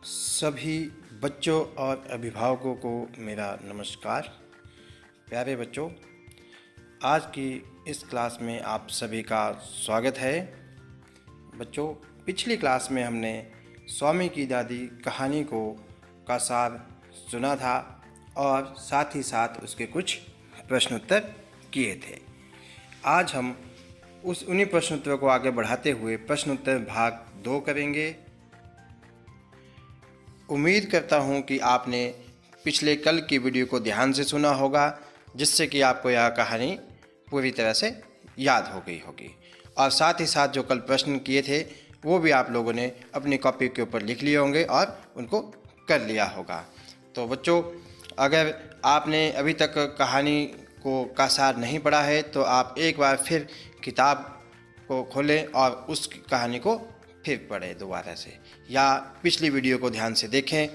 सभी बच्चों और अभिभावकों को मेरा नमस्कार। प्यारे बच्चों, आज की इस क्लास में आप सभी का स्वागत है। बच्चों, पिछली क्लास में हमने स्वामी की दादी कहानी का सार सुना था और साथ ही साथ उसके कुछ प्रश्नोत्तर किए थे। आज हम उन्हीं प्रश्नोत्तरों को आगे बढ़ाते हुए प्रश्नोत्तर भाग 2 करेंगे। उम्मीद करता हूँ कि आपने पिछले कल की वीडियो को ध्यान से सुना होगा, जिससे कि आपको यह कहानी पूरी तरह से याद हो गई होगी। और साथ ही साथ जो कल प्रश्न किए थे वो भी आप लोगों ने अपनी कॉपी के ऊपर लिख लिए होंगे और उनको कर लिया होगा। तो बच्चों, अगर आपने अभी तक कहानी का सार नहीं पढ़ा है तो आप एक बार फिर किताब को खोलें और उस कहानी को फिर पढ़ें दोबारा से, या पिछली वीडियो को ध्यान से देखें।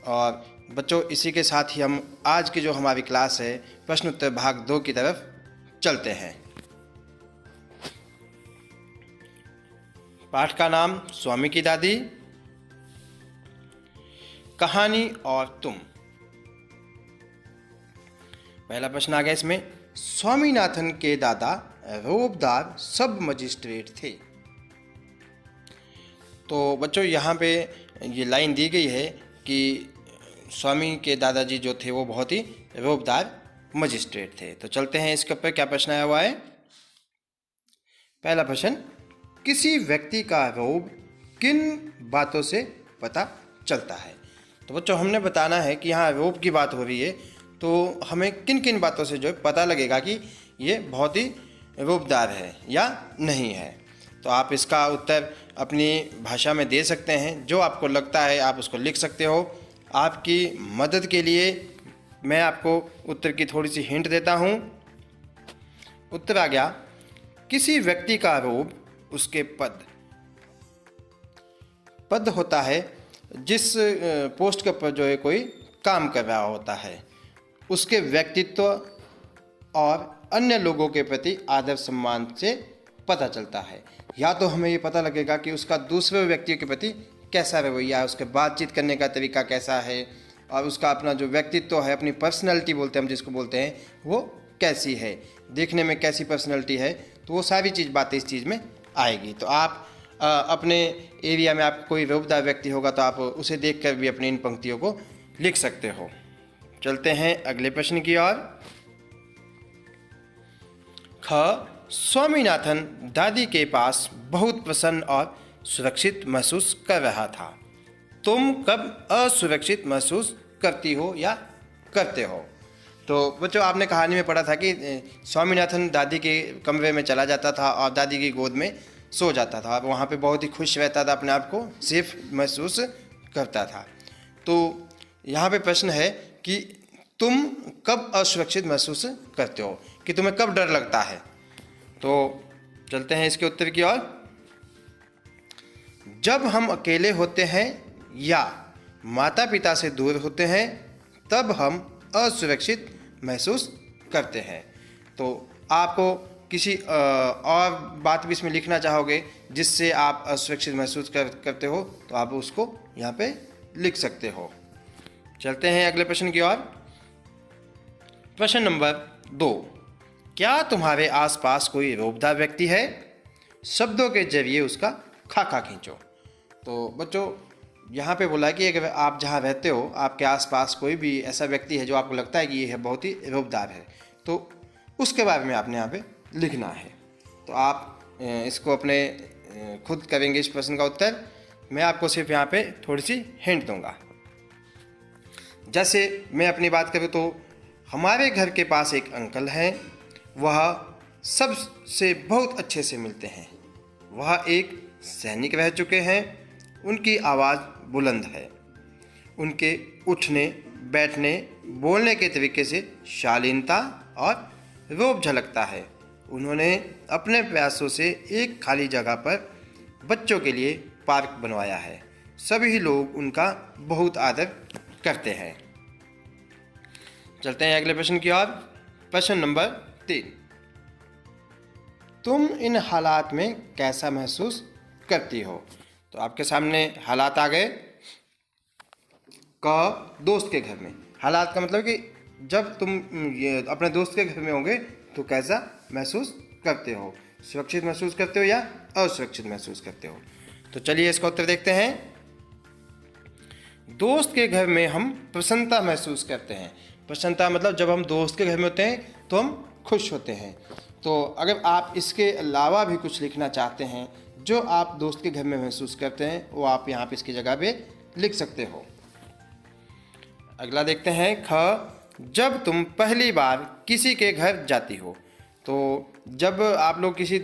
और बच्चों, इसी के साथ ही हम आज की जो हमारी क्लास है प्रश्नोत्तर भाग 2 की तरफ चलते हैं। पाठ का नाम स्वामी की दादी, कहानी और तुम। पहला प्रश्न आ गया इसमें, स्वामीनाथन के दादा रोबदार सब मजिस्ट्रेट थे। तो बच्चों, यहाँ पे ये लाइन दी गई है कि स्वामी के दादाजी जो थे वो बहुत ही रोबदार मजिस्ट्रेट थे। तो चलते हैं इसके ऊपर क्या प्रश्न आया हुआ है। पहला प्रश्न, किसी व्यक्ति का रोब किन बातों से पता चलता है। तो बच्चों, हमने बताना है कि यहाँ रोब की बात हो रही है, तो हमें किन किन बातों से जो है पता लगेगा कि ये बहुत ही रोबदार है या नहीं है। तो आप इसका उत्तर अपनी भाषा में दे सकते हैं, जो आपको लगता है आप उसको लिख सकते हो। आपकी मदद के लिए मैं आपको उत्तर की थोड़ी सी हिंट देता हूँ। उत्तर आ गया, किसी व्यक्ति का रोब उसके पद होता है, जिस पोस्ट के ऊपर जो है कोई काम कर रहा होता है, उसके व्यक्तित्व और अन्य लोगों के प्रति आदर सम्मान से पता चलता है। या तो हमें ये पता लगेगा कि उसका दूसरे व्यक्तियों के प्रति कैसा रवैया है, उसके बातचीत करने का तरीका कैसा है, और उसका अपना जो व्यक्तित्व है, अपनी पर्सनैलिटी बोलते हैं हम जिसको बोलते हैं, वो कैसी है, देखने में कैसी पर्सनैलिटी है। तो वो सारी बातें इस चीज़ में आएगी। तो आप अपने एरिया में आप कोई रोबदार व्यक्ति होगा तो आप उसे देख कर भी अपनी इन पंक्तियों को लिख सकते हो। चलते हैं अगले प्रश्न की ओर। ख, स्वामीनाथन दादी के पास बहुत प्रसन्न और सुरक्षित महसूस कर रहा था। तुम कब असुरक्षित महसूस करती हो या करते हो। तो बच्चों, आपने कहानी में पढ़ा था कि स्वामीनाथन दादी के कमरे में चला जाता था और दादी की गोद में सो जाता था। वहाँ पे बहुत ही खुश रहता था, अपने आप को सेफ महसूस करता था। तो यहाँ पे प्रश्न है कि तुम कब असुरक्षित महसूस करते हो, कि तुम्हें कब डर लगता है। तो चलते हैं इसके उत्तर की ओर। जब हम अकेले होते हैं या माता पिता से दूर होते हैं तब हम असुरक्षित महसूस करते हैं। तो आपको किसी और बात भी इसमें लिखना चाहोगे जिससे आप असुरक्षित महसूस करते हो, तो आप उसको यहाँ पे लिख सकते हो। चलते हैं अगले प्रश्न की ओर। प्रश्न नंबर 2, क्या तुम्हारे आसपास कोई रोबदार व्यक्ति है। शब्दों के जरिए उसका खाका खींचो। तो बच्चों, यहाँ पे बोला कि अगर आप जहाँ रहते हो आपके आसपास कोई भी ऐसा व्यक्ति है जो आपको लगता है कि ये है बहुत ही रोबदार है, तो उसके बारे में आपने यहाँ पे लिखना है। तो आप इसको अपने खुद करेंगे इस प्रश्न का उत्तर। मैं आपको सिर्फ यहाँ पे थोड़ी सी हिंट दूंगा। जैसे मैं अपनी बात करूँ तो हमारे घर के पास एक अंकल हैं, वह सबसे बहुत अच्छे से मिलते हैं। वह एक सैनिक रह चुके हैं। उनकी आवाज़ बुलंद है। उनके उठने, बैठने, बोलने के तरीके से शालीनता और रोब झलकता है। उन्होंने अपने प्रयासों से एक खाली जगह पर बच्चों के लिए पार्क बनवाया है। सभी लोग उनका बहुत आदर करते हैं। चलते हैं अगले प्रश्न की ओर। प्रश्न नंबर 3, तुम इन हालात में कैसा महसूस करती हो। तो आपके सामने हालात आ गए। क दोस्त के घर में। हालात का मतलब कि जब तुम ये अपने दोस्त के घर में होंगे तो कैसा महसूस करते हो, सुरक्षित महसूस करते हो या असुरक्षित महसूस करते हो। तो चलिए इसका उत्तर देखते हैं। दोस्त के घर में हम प्रसन्नता महसूस करते हैं। प्रसन्नता मतलब जब हम दोस्त के घर में होते हैं तो हम खुश होते हैं। तो अगर आप इसके अलावा भी कुछ लिखना चाहते हैं जो आप दोस्त के घर में महसूस करते हैं, वो आप यहाँ पे इसकी जगह पे लिख सकते हो। अगला देखते हैं ख, जब तुम पहली बार किसी के घर जाती हो। तो जब आप लोग किसी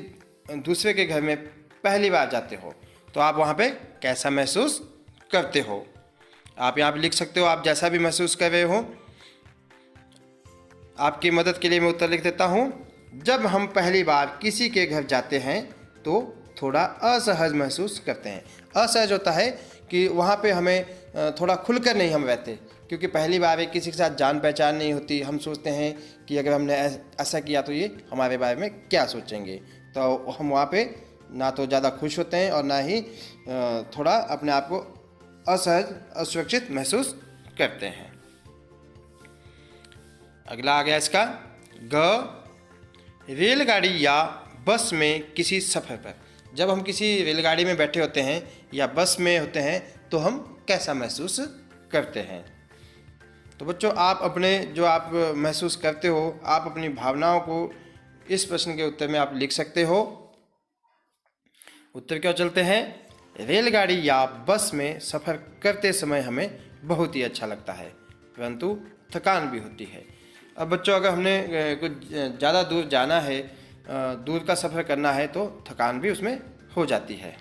दूसरे के घर में पहली बार जाते हो तो आप वहाँ पे कैसा महसूस करते हो। आप यहाँ पे लिख सकते हो, आप जैसा भी महसूस कर रहे हो। आपकी मदद के लिए मैं उत्तर लिख देता हूँ। जब हम पहली बार किसी के घर जाते हैं तो थोड़ा असहज महसूस करते हैं। असहज होता है कि वहाँ पे हमें थोड़ा खुलकर नहीं हम रहते, क्योंकि पहली बार किसी के साथ जान पहचान नहीं होती। हम सोचते हैं कि अगर हमने ऐसा किया तो ये हमारे बारे में क्या सोचेंगे। तो हम वहाँ पे ना तो ज़्यादा खुश होते हैं और ना ही थोड़ा अपने आप को असहज असुरक्षित महसूस करते हैं। अगला आ गया इसका ग, रेलगाड़ी या बस में किसी सफ़र पर। जब हम किसी रेलगाड़ी में बैठे होते हैं या बस में होते हैं तो हम कैसा महसूस करते हैं। तो बच्चों, आप अपने जो आप महसूस करते हो, आप अपनी भावनाओं को इस प्रश्न के उत्तर में आप लिख सकते हो। उत्तर क्या चलते हैं। रेलगाड़ी या बस में सफ़र करते समय हमें बहुत ही अच्छा लगता है, परंतु थकान भी होती है। अब बच्चों, अगर हमने कुछ ज़्यादा दूर जाना है, दूर का सफ़र करना है तो थकान भी उसमें हो जाती है।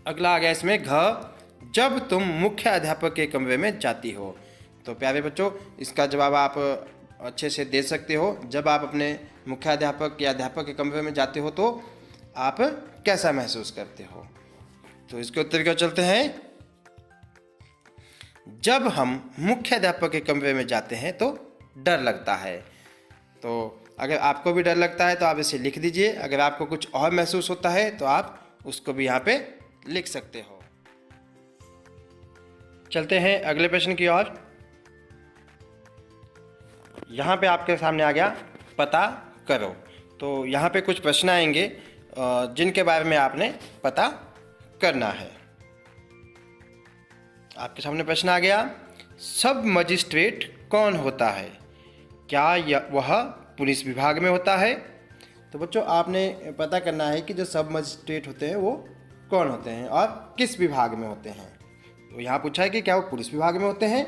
अगला आ गया इसमें घ, जब तुम मुख्य अध्यापक के कमरे में जाती हो। तो प्यारे बच्चों, इसका जवाब आप अच्छे से दे सकते हो। जब आप अपने मुख्य अध्यापक या अध्यापक के कमरे में जाते हो तो आप कैसा महसूस करते हो। तो इसके उत्तर क्या चलते हैं। जब हम मुख्य अध्यापक के कमरे में जाते हैं तो डर लगता है। तो अगर आपको भी डर लगता है तो आप इसे लिख दीजिए। अगर आपको कुछ और महसूस होता है तो आप उसको भी यहाँ पे लिख सकते हो। चलते हैं अगले प्रश्न की ओर। यहाँ पे आपके सामने आ गया पता करो। तो यहाँ पे कुछ प्रश्न आएंगे जिनके बारे में आपने पता करना है। आपके सामने प्रश्न आ गया, सब मजिस्ट्रेट कौन होता है? क्या वह पुलिस विभाग में होता है? तो बच्चों, आपने पता करना है कि जो सब मजिस्ट्रेट होते हैं वो कौन होते हैं और किस विभाग में होते हैं। तो यहाँ पूछा है कि क्या वो पुलिस विभाग में होते हैं।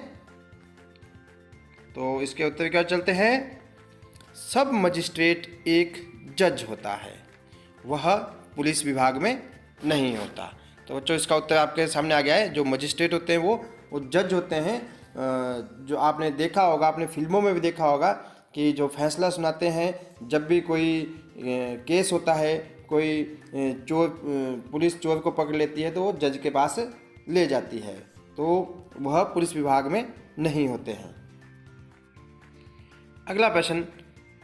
तो इसके उत्तर क्या चलते हैं। सब मजिस्ट्रेट एक जज होता है, वह पुलिस विभाग में नहीं होता। तो बच्चों, इसका उत्तर आपके सामने आ गया है। जो मजिस्ट्रेट होते हैं वो जज होते हैं। जो आपने देखा होगा, आपने फिल्मों में भी देखा होगा कि जो फैसला सुनाते हैं, जब भी कोई केस होता है, कोई चोर, पुलिस चोर को पकड़ लेती है तो वो जज के पास ले जाती है। तो वह पुलिस विभाग में नहीं होते हैं। अगला प्रश्न,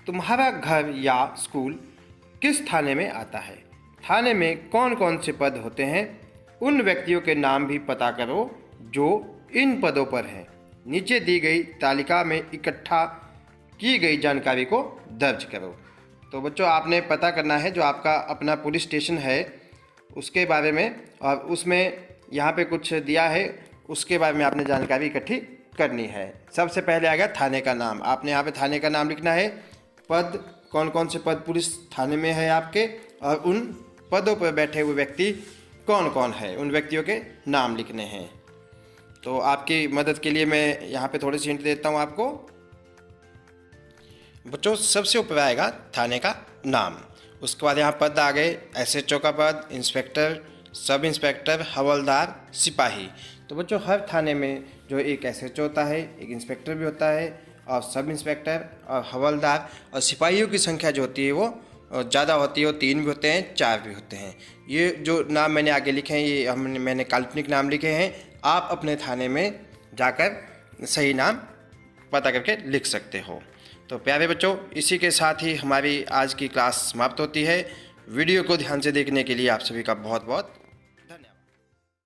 तुम्हारा घर या स्कूल किस थाने में आता है? थाने में कौन कौन से पद होते हैं? उन व्यक्तियों के नाम भी पता करो जो इन पदों पर हैं। नीचे दी गई तालिका में इकट्ठा की गई जानकारी को दर्ज करो। तो बच्चों, आपने पता करना है जो आपका अपना पुलिस स्टेशन है उसके बारे में, और उसमें यहाँ पे कुछ दिया है उसके बारे में आपने जानकारी इकट्ठी करनी है। सबसे पहले आ गया थाने का नाम। आपने यहाँ पे थाने का नाम लिखना है, पद, कौन कौन से पद पुलिस थाने में है आपके, और उन पदों पर बैठे हुए व्यक्ति कौन कौन है, उन व्यक्तियों के नाम लिखने हैं। तो आपकी मदद के लिए मैं यहाँ पे थोड़ी सी हिंट देता हूँ आपको। बच्चों, सबसे ऊपर आएगा थाने का नाम, उसके बाद यहाँ पद आ गए, एसएचओ का पद, इंस्पेक्टर, सब इंस्पेक्टर, हवलदार, सिपाही। तो बच्चों, हर थाने में जो एक एसएचओ होता है, एक इंस्पेक्टर भी होता है, और सब इंस्पेक्टर और हवलदार और सिपाहियों की संख्या जो होती है वो ज़्यादा होती है। वो 3 भी होते हैं, 4 भी होते हैं। ये जो नाम मैंने आगे लिखे हैं ये मैंने काल्पनिक नाम लिखे हैं। आप अपने थाने में जाकर सही नाम पता करके लिख सकते हो। तो प्यारे बच्चों, इसी के साथ ही हमारी आज की क्लास समाप्त होती है। वीडियो को ध्यान से देखने के लिए आप सभी का बहुत बहुत